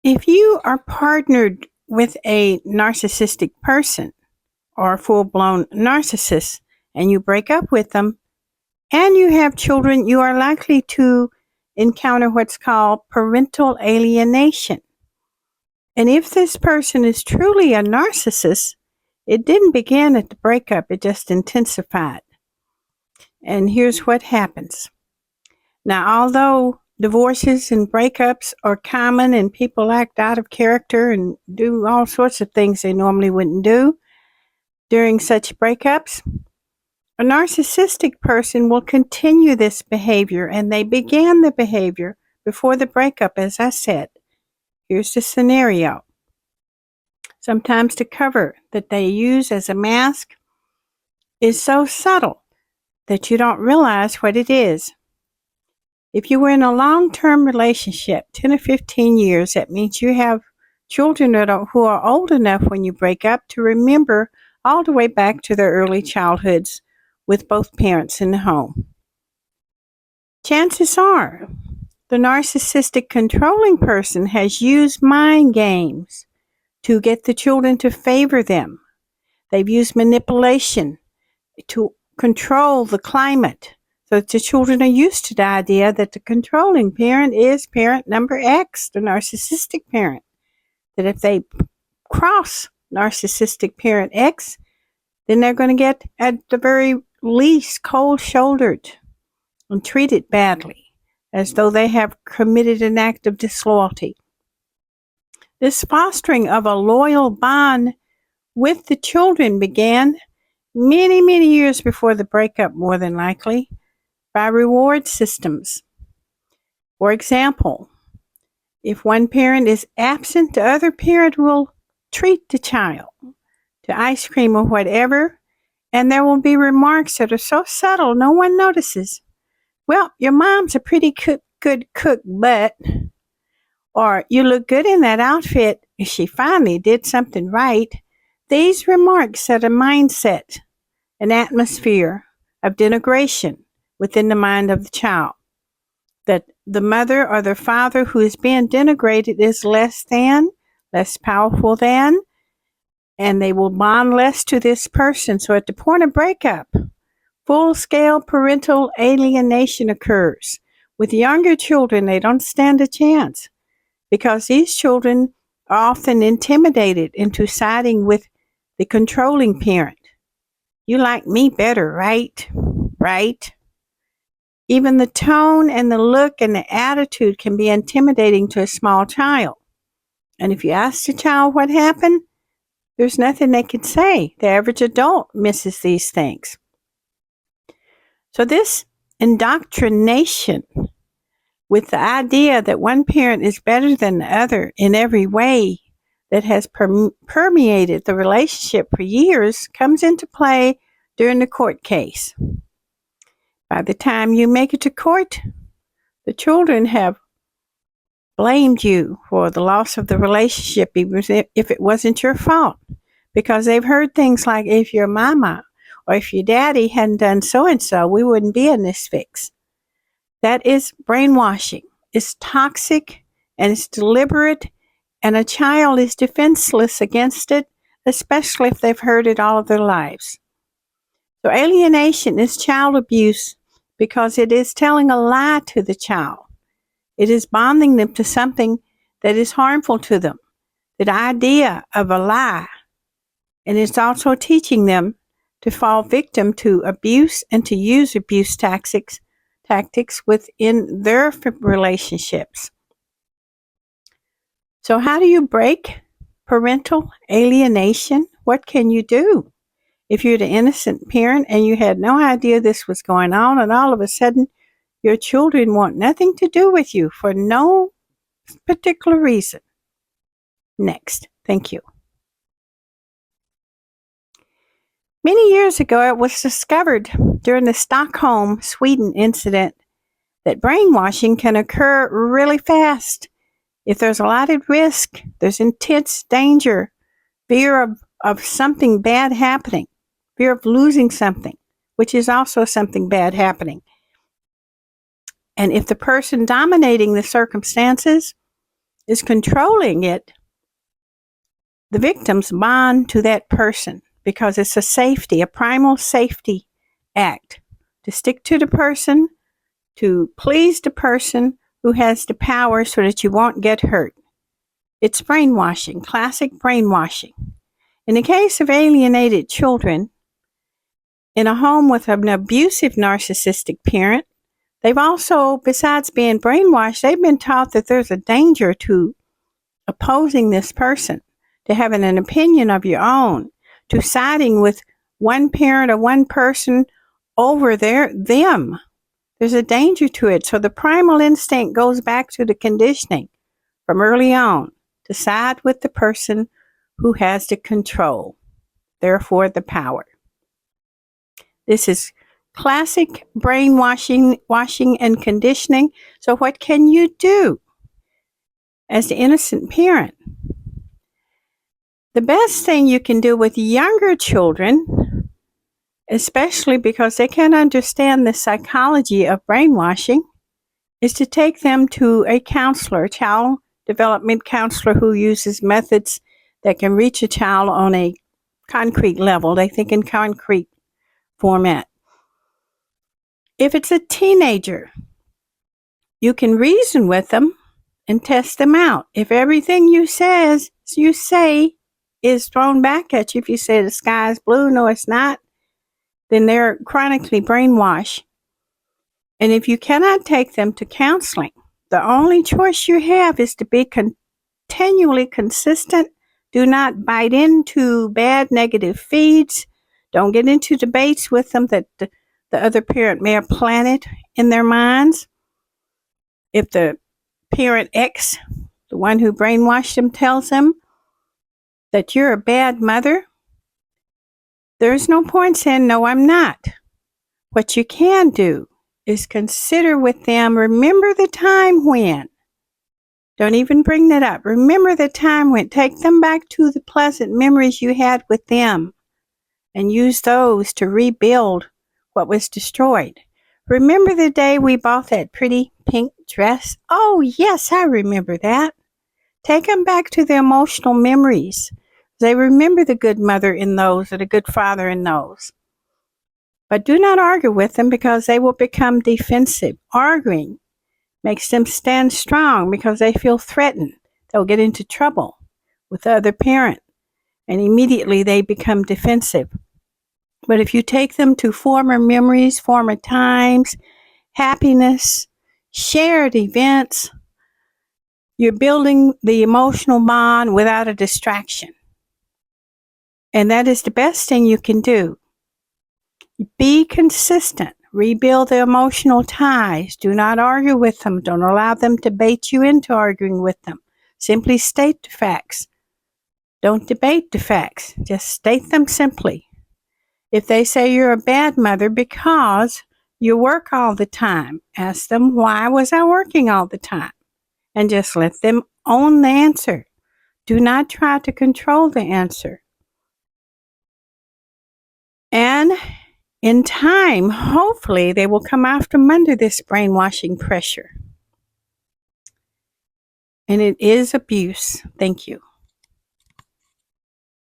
If you are partnered with a narcissistic person or a full-blown narcissist and you break up with them and you have children, you are likely to encounter what's called parental alienation. And if this person is truly a narcissist, it didn't begin at the breakup, it just intensified. And here's what happens. Now, although divorces and breakups are common and people act out of character and do all sorts of things they normally wouldn't do during such breakups, a narcissistic person will continue this behavior, and they began the behavior before the breakup, as I said. Here's the scenario. Sometimes the cover that they use as a mask is so subtle that you don't realize what it is. If you were in a long-term relationship, 10 or 15 years, that means you have children who are old enough when you break up to remember all the way back to their early childhoods with both parents in the home. Chances are the narcissistic controlling person has used mind games to get the children to favor them. They've used manipulation to control the climate so that the children are used to the idea that the controlling parent is parent number X, the narcissistic parent. That if they cross narcissistic parent X, then they're going to get, at the very least, cold-shouldered and treated badly, as though they have committed an act of disloyalty. This fostering of a loyal bond with the children began many, many years before the breakup, more than likely, by reward systems. For example, if one parent is absent, the other parent will treat the child to ice cream or whatever, and there will be remarks that are so subtle no one notices. Well, your mom's a pretty good cook, but, or you look good in that outfit, she finally did something right. These remarks set a mindset, an atmosphere of denigration within the mind of the child, that the mother or the father who is being denigrated is less than, less powerful than, and they will bond less to this person. So at the point of breakup, full-scale parental alienation occurs. With younger children, they don't stand a chance because these children are often intimidated into siding with the controlling parent. You like me better, right? Right? Even the tone and the look and the attitude can be intimidating to a small child. And if you ask the child what happened, there's nothing they can say. The average adult misses these things. So this indoctrination with the idea that one parent is better than the other in every way that has permeated the relationship for years comes into play during the court case. By the time you make it to court, the children have blamed you for the loss of the relationship, even if it wasn't your fault, because they've heard things like, if your mama or if your daddy hadn't done so-and-so, we wouldn't be in this fix. That is brainwashing. It's toxic and it's deliberate, and a child is defenseless against it, especially if they've heard it all of their lives. So alienation is child abuse because it is telling a lie to the child. It is bonding them to something that is harmful to them, the idea of a lie. And it's also teaching them to fall victim to abuse and to use abuse tactics within their relationships. So how do you break parental alienation? What can you do? If you're the innocent parent and you had no idea this was going on, and all of a sudden your children want nothing to do with you for no particular reason. Next. Thank you. Many years ago, it was discovered during the Stockholm, Sweden incident that brainwashing can occur really fast. If there's a lot at risk, there's intense danger, fear of something bad happening, fear of losing something, which is also something bad happening. And if the person dominating the circumstances is controlling it, the victims bond to that person because it's a primal safety act to stick to the person, to please the person who has the power so that you won't get hurt. It's brainwashing, classic brainwashing. In the case of alienated children, in a home with an abusive narcissistic parent, they've also, besides being brainwashed, they've been taught that there's a danger to opposing this person, to having an opinion of your own, to siding with one parent or one person over them. There's a danger to it. So the primal instinct goes back to the conditioning from early on to side with the person who has the control, therefore the power. This is classic brainwashing, washing and conditioning. So what can you do as the innocent parent? The best thing you can do with younger children, especially because they can't understand the psychology of brainwashing, is to take them to a counselor, a child development counselor who uses methods that can reach a child on a concrete level. They think in concrete format. If it's a teenager, you can reason with them and test them out. If everything you say is thrown back at you, if you say the sky is blue, no it's not, then they're chronically brainwashed. And if you cannot take them to counseling, the only choice you have is to be continually consistent. Do not bite into bad negative feeds. Don't get into debates with them that the other parent may have planted in their minds. If the parent X, the one who brainwashed them, tells them that you're a bad mother, there's no point saying, no, I'm not. What you can do is consider with them, remember the time when. Don't even bring that up. Remember the time when. Take them back to the pleasant memories you had with them and use those to rebuild what was destroyed. Remember the day we bought that pretty pink dress? Oh, yes, I remember that. Take them back to the emotional memories. They remember the good mother in those or the good father in those. But do not argue with them because they will become defensive. Arguing makes them stand strong because they feel threatened. They'll get into trouble with the other parent, and immediately they become defensive. But if you take them to former memories, former times, happiness, shared events, you're building the emotional bond without a distraction. And that is the best thing you can do. Be consistent. Rebuild the emotional ties. Do not argue with them. Don't allow them to bait you into arguing with them. Simply state the facts. Don't debate the facts. Just state them simply. If they say you're a bad mother because you work all the time, ask them, why was I working all the time? And just let them own the answer. Do not try to control the answer. And in time, hopefully, they will come out from under this brainwashing pressure. And it is abuse. Thank you.